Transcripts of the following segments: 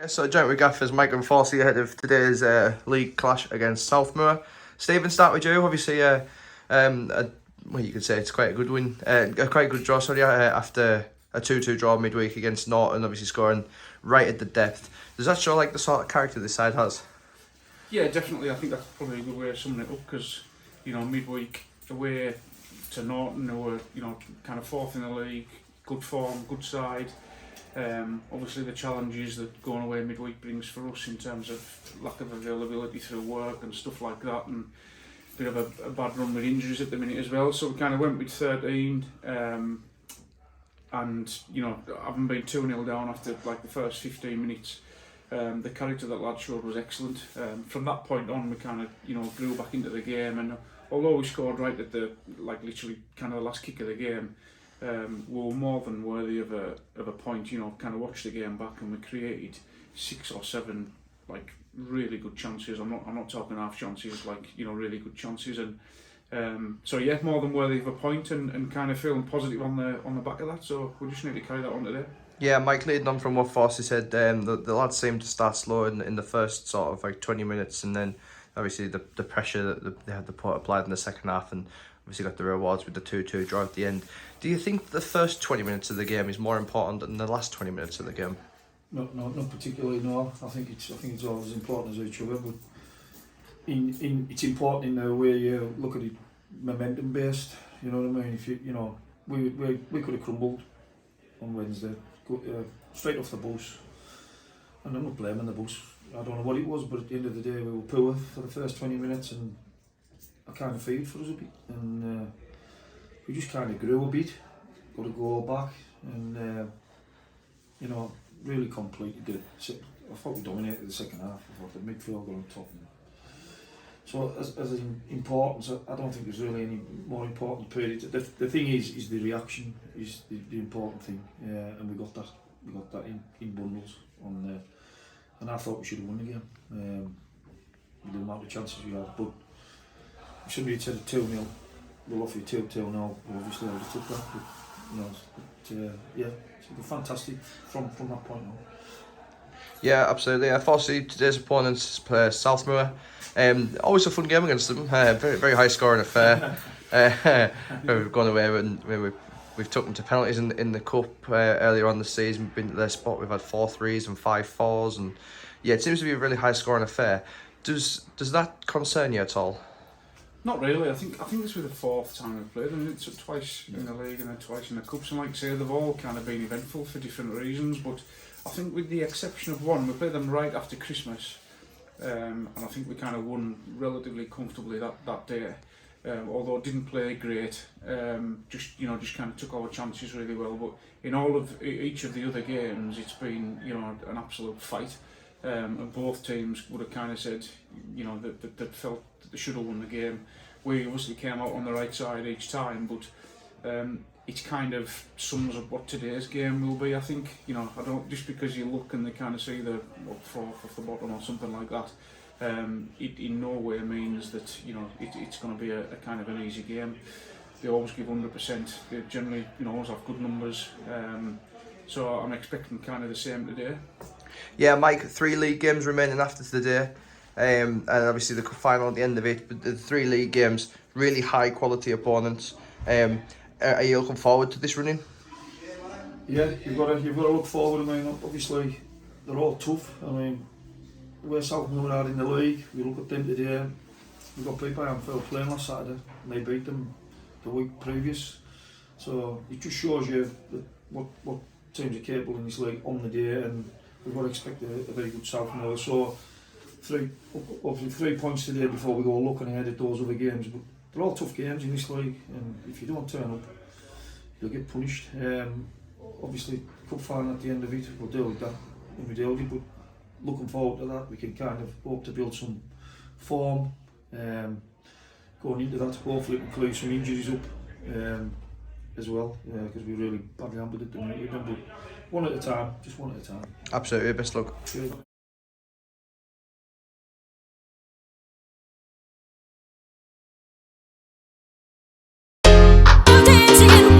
So joint with Gaffers, Mike and Forsey ahead of today's league clash against South Moor. Stephen, start with you. Obviously, well, you could say it's quite a good win, quite a good draw. Sorry, after a 2-2 draw midweek against Norton, obviously scoring right at the depth. Does that show like the sort of character this side has? Yeah, definitely. I think that's probably a good way of summing it up because midweek away to Norton, who were kind of fourth in the league, good form, good side. Obviously the challenges that going away midweek brings for us in terms of lack of availability through work and stuff like that, and a bit of a bad run with injuries at the minute as well, so we kind of went with 13 and having been 2-0 down after like the first 15 minutes, the character that lad showed was excellent. From that point on we kind of grew back into the game, and although we scored right at the literally kind of the last kick of the game, we were more than worthy of a point. Kind of watched the game back, and we created 6 or 7 really good chances. I'm not talking half chances, really good chances, and so yeah, more than worthy of a point, and kind of feeling positive on the back of that. So we just need to carry that on today. Yeah, Mike, leading on from what Forsey said, the lads seemed to start slow in the first sort of 20 minutes, and then obviously the pressure that they had to put applied in the second half, and obviously got the rewards with the 2-2 draw at the end. Do you think the first 20 minutes of the game is more important than the last 20 minutes of the game? No, not particularly. No, I think it's all as important as each other. But it's important in the way you look at it, momentum based. You know what I mean? If we could have crumbled on Wednesday, straight off the bus, and I'm not blaming the bus. I don't know what it was, but at the end of the day, we were poor for the first 20 minutes, and I kind of feared for us a bit, and we just kind of grew a bit, got a goal back, and really completed it. I thought we dominated the second half. I thought the midfield got on top. So as in importance, I don't think there's really any more important period. The thing is the reaction is the important thing, and we got that in bundles on and I thought we should have won the game. With the amount of chances we had, but somebody had said 2-0, we'll offer you 2-2 now. Obviously, I just took that. But it's been fantastic from that point on. Yeah, absolutely. Forsey, today's opponents South Moor. Always a fun game against them. Very, very high scoring affair. We've gone away and we've took them to penalties in the cup earlier on the season. We've been to their spot. We've had 4 3s and 5 4s, and yeah, it seems to be a really high scoring affair. Does that concern you at all? Not really. I think this was the 4th time we've played them. It's twice in the league and then twice in the cups. And like I say, they've all kind of been eventful for different reasons. But I think with the exception of one, we played them right after Christmas, and I think we kind of won relatively comfortably that day. Although didn't play great, just kind of took our chances really well. But in all of each of the other games, it's been an absolute fight. And both teams would have kind of said, that they felt that they should have won the game. We obviously came out on the right side each time, but it kind of sums up what today's game will be. I think, I don't, just because you look and they kind of see the 4th off the bottom or something like that, it in no way means that it's going to be a kind of an easy game. They always give 100%. They generally always have good numbers. So I'm expecting kind of the same today. Yeah, Mike, 3 league games remaining after today, and obviously the final at the end of it. But the 3 league games, really high quality opponents. Are you looking forward to this running? Yeah, you've got to look forward. I mean, obviously they're all tough. I mean, where South Moor are in the league, we look at them today. We got people on fair playing last Saturday, and they beat them the week previous. So it just shows you that what teams are capable in this league on the day, and we've got to expect a very good South Moor. So obviously 3 points today before we go looking ahead at those other games. But they're all tough games in this league, and if you don't turn up, you'll get punished. Obviously, cup final at the end of it, we'll deal with that when we deal with it. But looking forward to that, we can kind of hope to build some form going into that. Hopefully, we can clear some injuries up as well, because we're really badly hampered at the minute with them. But one at a time, just one at a time. Absolutely, best luck. Cheers. I'm dancing.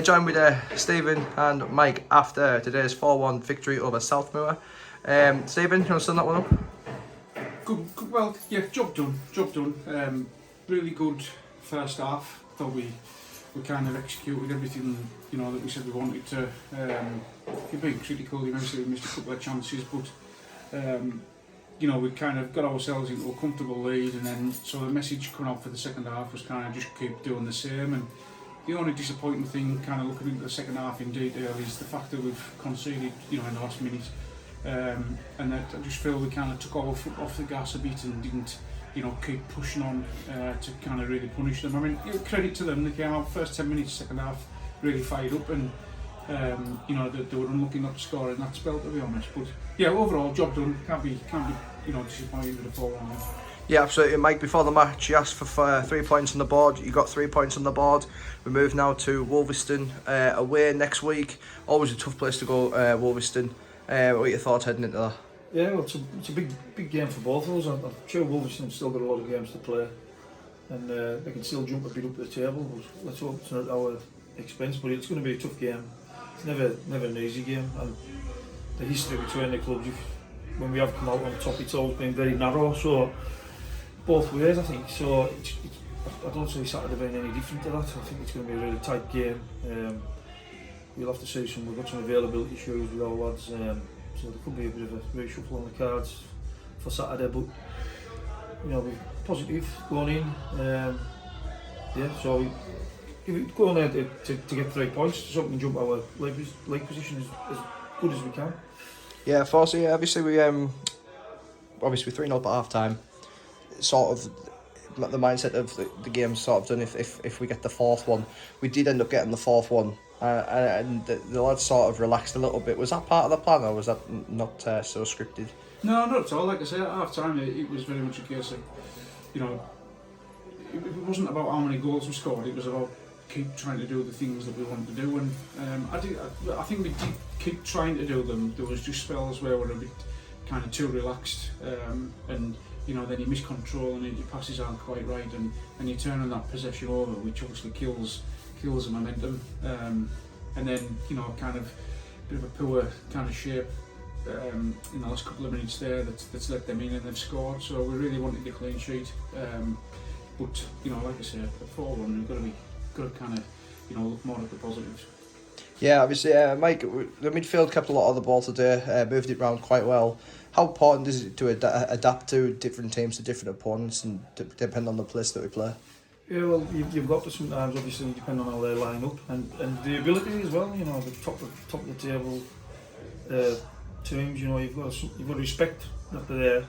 joined with Stephen and Mike after today's 4-1 victory over South Moor. Stephen, you want to sum that one up? Good, well, yeah, job done. Really good first half. Thought we kind of executed everything, you know, that we said we wanted to. You're being critical, you know, so we missed a couple of chances, but you know, we kind of got ourselves into a comfortable lead, and then so the message coming out for the second half was kind of just keep doing the same. And the only disappointing thing, kind of looking into the second half in detail, is the fact that we've conceded, you know, in the last minute. And that I just feel we kind of took our foot off the gas a bit and didn't, you know, keep pushing on to kind of really punish them. I mean, credit to them, they came out first 10 minutes, second half, really fired up, and you know, they were unlucky not to score in that spell, to be honest. But yeah, overall, job done. Can't be, you know, disappointed with the 4-1. Yeah, absolutely, Mike. Before the match, you asked for 3 points on the board. You got 3 points on the board. We move now to Wolverhampton away next week. Always a tough place to go, Wolverhampton. What are your thoughts heading into that? Yeah, well, it's a big game for both of us. I'm sure Wolverhampton still got a lot of games to play, and they can still jump a bit up the table. But let's hope it's not at our expense. But it's going to be a tough game. It's never an easy game, and the history between the clubs, when we have come out on top, it's always been very narrow. So both ways, I think. So I don't see Saturday being any different to that. I think it's going to be a really tight game. We'll have to see we've got some availability issues with our lads, so there could be a bit of a reshuffle on the cards for Saturday, but you know, we're positive going in. Yeah, so we're going there to get 3 points so we can jump our league position as good as we can. Yeah, Forsey, obviously we 3-0 up at half time. Sort of the mindset of the game sort of done if we get the fourth one. We did end up getting the fourth one, and the lads sort of relaxed a little bit. Was that part of the plan, or was that not so scripted? No, not at all. Like I say, at half time it was very much a case of, you know, it wasn't about how many goals we scored. It was about keep trying to do the things that we wanted to do, and I think we did keep trying to do them. There was just spells where we were a bit kind of too relaxed, and you know, then you miss control and your passes aren't quite right, and you turn on that possession over, which obviously kills the momentum, and then, you know, kind of a bit of a poor kind of shape in the last couple of minutes there that's let them in and they've scored. So we really wanted the clean sheet, but you know, like I said, at 4-1 we've got to kind of, you know, look more at the positives. Yeah, obviously, Mike, the midfield kept a lot of the ball today, moved it around quite well. How important is it to adapt to different teams, to different opponents, and depend on the place that we play? Yeah, well, you've got to sometimes, obviously, depend on how they line up, and the ability as well. You know, the top of the table teams. You know, you've got to respect that they're there.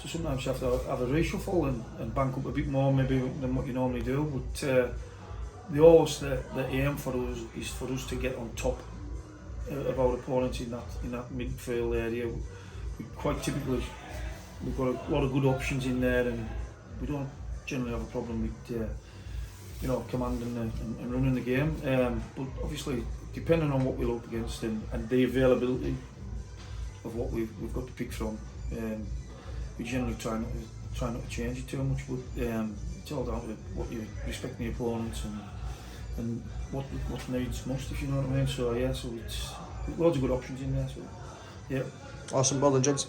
So sometimes you have to have a reshuffle and bank up a bit more maybe than what you normally do. But the aim for us is for us to get on top of our opponents in that midfield area. We quite typically, we've got a lot of good options in there, and we don't generally have a problem with you know, commanding and running the game. But obviously, depending on what we're up against and the availability of what we've got to pick from, we generally try not to change it too much. But it's all down to what you respect the opponents and what needs most, if you know what I mean. So yeah, so it's loads of good options in there. So yeah. Awesome, well done, gents.